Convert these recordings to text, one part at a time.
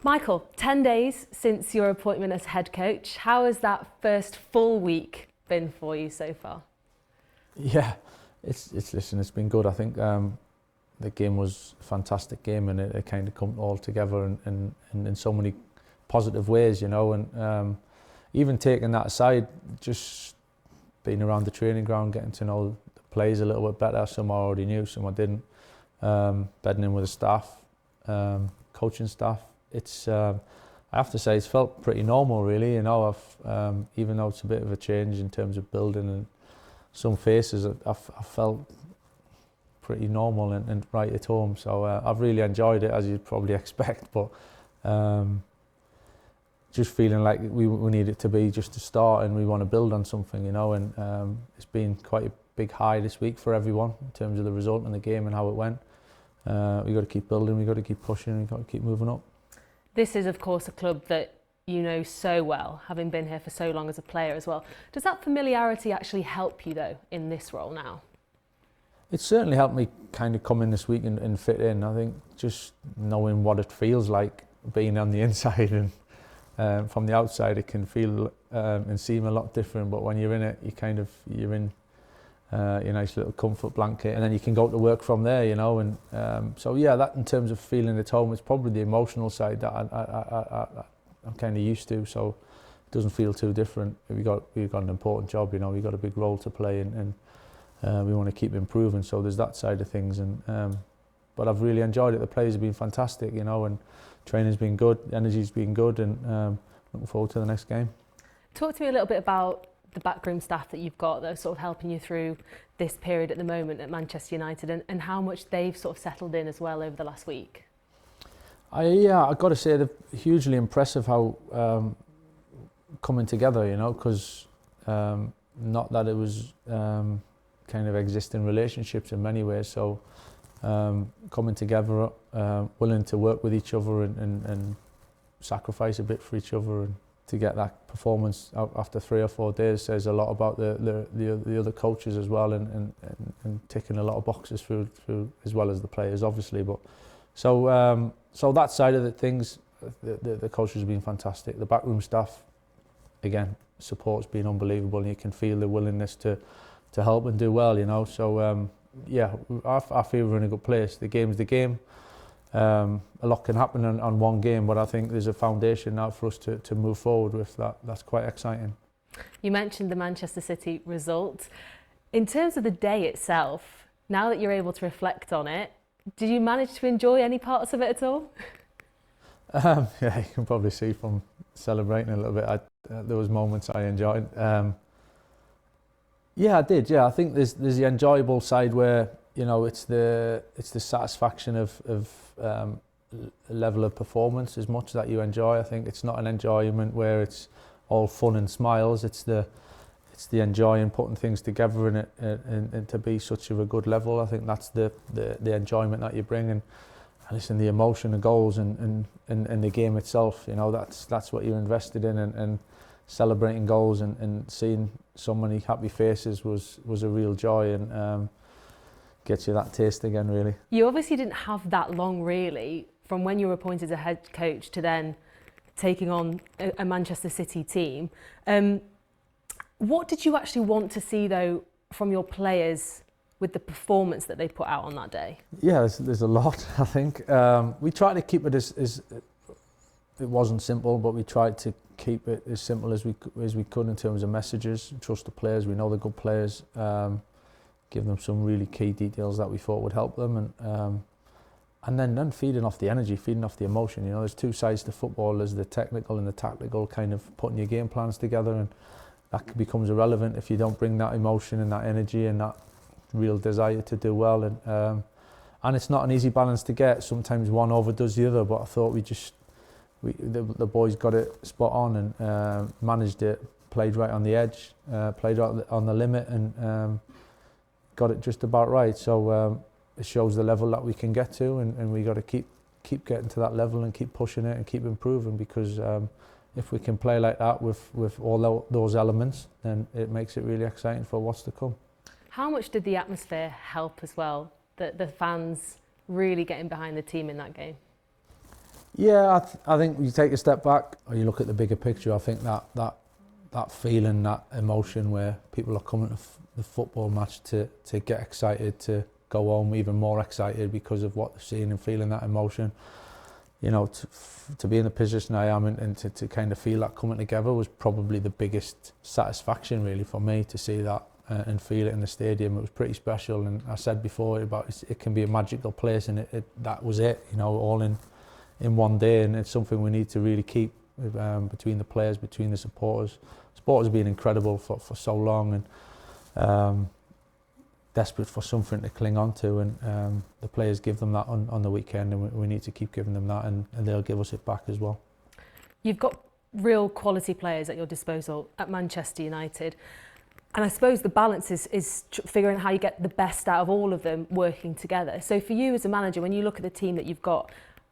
Michael, 10 days since your appointment as head coach. How has that first full week been for you so far? Yeah, it's been good. I think the game was a fantastic game, and it kind of come all together and in so many positive ways, you know. And even taking that aside, just being around the training ground, getting to know the players a little bit better. Some I already knew, some I didn't. Bedding in with the staff, coaching staff. It's I have to say it's felt pretty normal, really. You know, even though it's a bit of a change in terms of building and some faces, I felt pretty normal and right at home. So I've really enjoyed it, as you'd probably expect. But just feeling like we need it to be just to start, and we want to build on something, you know. And it's been quite a big high this week for everyone in terms of the result in the game and how it went. We've got to keep building, we've got to keep pushing, we've got to keep moving up. This is, of course, a club that you know so well, having been here for so long as a player as well. Does that familiarity actually help you, though, in this role now? It certainly helped me kind of come in this week and fit in. I think just knowing what it feels like being on the inside, and from the outside it can feel and seem a lot different, but when you're in it, you're in your nice little comfort blanket, and then you can go to work from there, you know. And so yeah, that in terms of feeling at home, it's probably the emotional side that I'm kind of used to, so it doesn't feel too different. We've got an important job, you know. We've got a big role to play, and we want to keep improving, so there's that side of things. And but I've really enjoyed it. The players have been fantastic, you know, and training's been good, energy's been good, and looking forward to the next game. Talk to me a little bit about the backroom staff that you've got that are sort of helping you through this period at the moment at Manchester United, and how much they've sort of settled in as well over the last week. I've got to say they're hugely impressive how coming together, you know, because not that it was kind of existing relationships in many ways, so coming together, willing to work with each other and sacrifice a bit for each other, and to get that performance after 3 or 4 days says a lot about the other coaches as well, and ticking a lot of boxes through as well as the players, obviously. But so that side of the things, the coaches have been fantastic. The backroom staff, again, support's been unbelievable, and you can feel the willingness to help and do well, you know. So yeah, I feel we're in a good place. The game's the game. A lot can happen on one game, but I think there's a foundation now for us to move forward with that. That's quite exciting. You mentioned the Manchester City result. In terms of the day itself, now that you're able to reflect on it, did you manage to enjoy any parts of it at all? Yeah, you can probably see from celebrating a little bit. There was moments I enjoyed. Yeah, I did. Yeah, I think there's the enjoyable side where, you know, it's the satisfaction of level of performance as much that you enjoy. I think it's not an enjoyment where it's all fun and smiles. It's the enjoying putting things together and to be such of a good level. I think that's the enjoyment that you bring, and listen, the emotion, the goals, and the game itself. You know, that's what you're invested in, and celebrating goals and seeing so many happy faces was a real joy, and gets you that taste again, really. You obviously didn't have that long, really, from when you were appointed as head coach to then taking on a Manchester City team. What did you actually want to see, though, from your players with the performance that they put out on that day? Yeah, there's a lot, I think. We tried to keep it as it wasn't simple, but we tried to keep it as simple as we could in terms of messages. Trust the players. We know they're good players. Give them some really key details that we thought would help them, and then feeding off the energy, feeding off the emotion. You know, there's two sides to football. There's the technical and the tactical, kind of putting your game plans together, and that becomes irrelevant if you don't bring that emotion and that energy and that real desire to do well. And it's not an easy balance to get. Sometimes one overdoes the other, but I thought the boys got it spot on and managed it, played right on the edge, played right on the limit, and got it just about right. So it shows the level that we can get to, and we got to keep getting to that level and keep pushing it and keep improving, because if we can play like that with all those elements, then it makes it really exciting for what's to come. How much did the atmosphere help as well, the fans really getting behind the team in that game? Yeah, I think you take a step back or you look at the bigger picture. I think that feeling, that emotion where people are coming to the football match to get excited, to go home even more excited because of what they're seeing and feeling that emotion. You know, to be in the position I am and to kind of feel that coming together was probably the biggest satisfaction really for me, to see that and feel it in the stadium. It was pretty special, and I said before about it can be a magical place, and that was it, you know, all in one day, and it's something we need to really keep between the players, between the supporters. Supporters have been incredible for so long, and desperate for something to cling on to, and the players give them that on the weekend, and we need to keep giving them that, and they'll give us it back as well. You've got real quality players at your disposal at Manchester United, and I suppose the balance is figuring out how you get the best out of all of them working together. So for you as a manager, when you look at the team that you've got,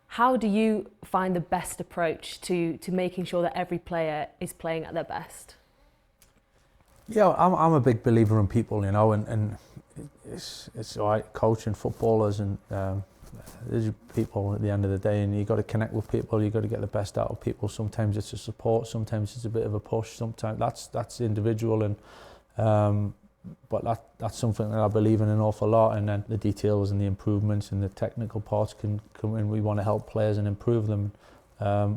how do you find the best approach to making sure that every player is playing at their best? Yeah, I'm a big believer in people, you know, and it's all right coaching footballers, and there's people at the end of the day, and you got to connect with people. You got to get the best out of people. Sometimes it's a support, sometimes it's a bit of a push. Sometimes that's individual, and but that's something that I believe in an awful lot. And then the details and the improvements and the technical parts can come in. We want to help players and improve them.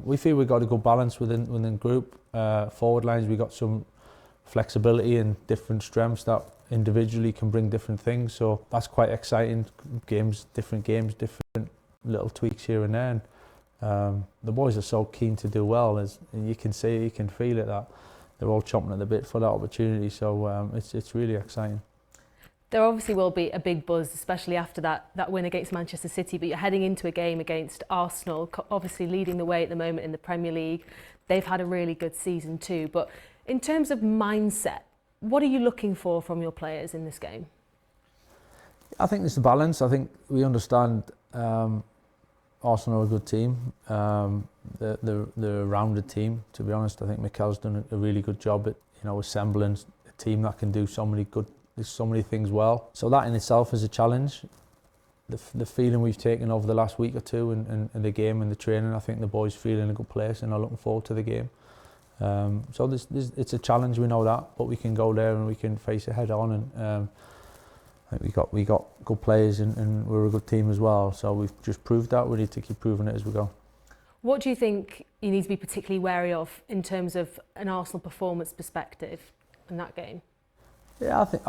We feel we've got a good balance within group. Forward lines, we got some flexibility and different strengths that individually can bring different things, so that's quite exciting. Different little tweaks here and there, and the boys are so keen to do well, and you can see, you can feel it, that they're all chomping at the bit for that opportunity, so it's really exciting. There obviously will be a big buzz, especially after that win against Manchester City, but you're heading into a game against Arsenal, obviously leading the way at the moment in the Premier League. They've had a really good season too, but in terms of mindset, what are you looking for from your players in this game? I think it's the balance. I think we understand Arsenal are a good team. They're a rounded team, to be honest. I think Mikel's done a really good job at, you know, assembling a team that can do so many things well. So that in itself is a challenge. The feeling we've taken over the last week or two and the game and the training, I think the boys feel in a good place and are looking forward to the game. So it's a challenge, we know that, but we can go there and we can face it head on, and I think we got good players, and we're a good team as well, so we've just proved that. We need to keep proving it as we go. What do you think you need to be particularly wary of in terms of an Arsenal performance perspective in that game? Yeah, I think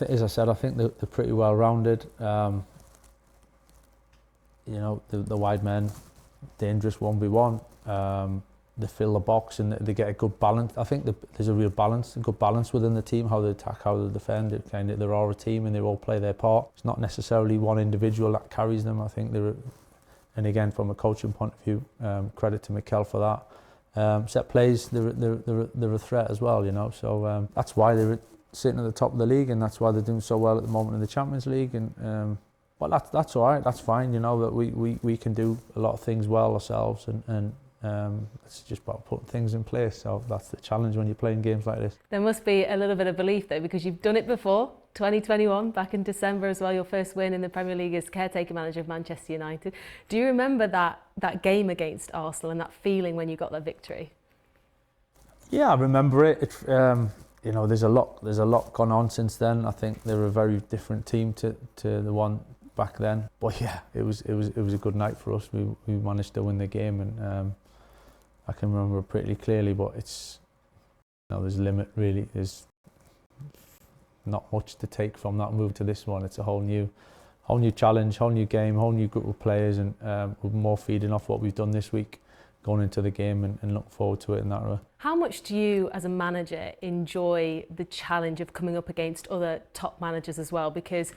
as I said, I think they're pretty well rounded. You know, the wide men, dangerous 1v1. They fill the box and they get a good balance. I think there's a good balance within the team, how they attack, how they defend. They're all a team and they all play their part. It's not necessarily one individual that carries them. I think and again, from a coaching point of view, credit to Mikel for that. Set plays, they're a threat as well, you know. So that's why they're sitting at the top of the league, and that's why they're doing so well at the moment in the Champions League. And but that's all right. That's fine, you know. That we can do a lot of things well ourselves, and it's just about putting things in place. So that's the challenge when you're playing games like this. There must be a little bit of belief though, because you've done it before, 2021, back in December as well, your first win in the Premier League as caretaker manager of Manchester United. Do you remember that game against Arsenal and that feeling when you got that victory? Yeah, I remember it. You know, there's a lot gone on since then. I think they're a very different team to the one back then. But yeah, it was a good night for us. We managed to win the game, and I can remember it pretty clearly. But it's, you know, there's a limit really. There's not much to take from that move to this one. It's a whole new challenge, whole new game, whole new group of players, and we're more feeding off what we've done this week, going into the game, and look forward to it in that way. How much do you, as a manager, enjoy the challenge of coming up against other top managers as well? Because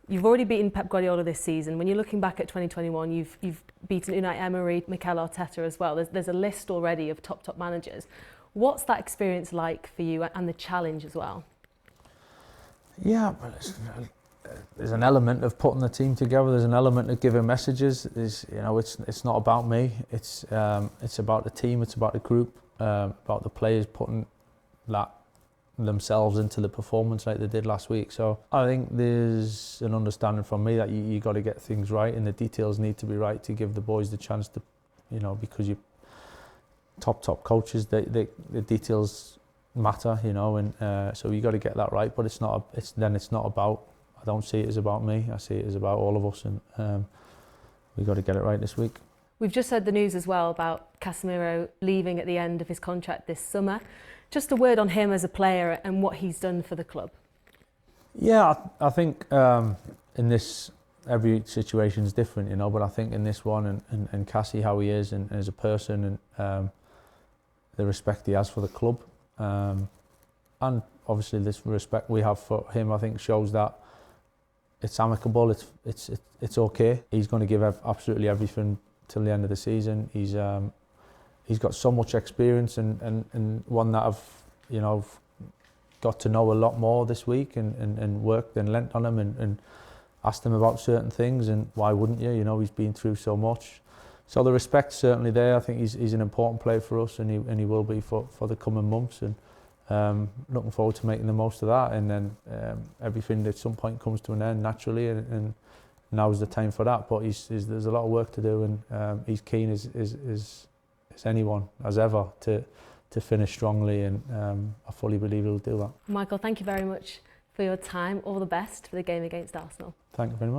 you've already beaten Pep Guardiola this season. When you're looking back at 2021, you've beaten Unai Emery, Mikel Arteta as well. There's a list already of top managers. What's that experience like for you, and the challenge as well? Yeah, well, there's an element of putting the team together. There's an element of giving messages. You know, it's not about me. It's about the team. It's about the group. About the players putting that themselves into the performance like they did last week. So I think there's an understanding from me that you got to get things right, and the details need to be right to give the boys the chance you know, because you top coaches, the details matter, you know, and so you got to get that right. But it's not about. I don't see it as about me. I see it as about all of us, and we got to get it right this week. We've just heard the news as well about Casemiro leaving at the end of his contract this summer. Just a word on him as a player and what he's done for the club. Yeah, I think in this, every situation is different, you know, but I think in this one, and Cassie, how he is and as a person, and the respect he has for the club, and obviously this respect we have for him, I think shows that it's amicable, it's okay. He's going to give absolutely everything till the end of the season. He's got so much experience, and one that I've, you know, got to know a lot more this week, and worked and lent on him, and asked him about certain things, and why wouldn't you? You know, he's been through so much. So the respect's certainly there. I think he's an important player for us, and he will be for the coming months, and looking forward to making the most of that. And then everything at some point comes to an end naturally, and now's the time for that. But there's a lot of work to do, and he's keen as anyone as ever to finish strongly, and I fully believe he'll do that. Michael, thank you very much for your time. All the best for the game against Arsenal. Thank you very much.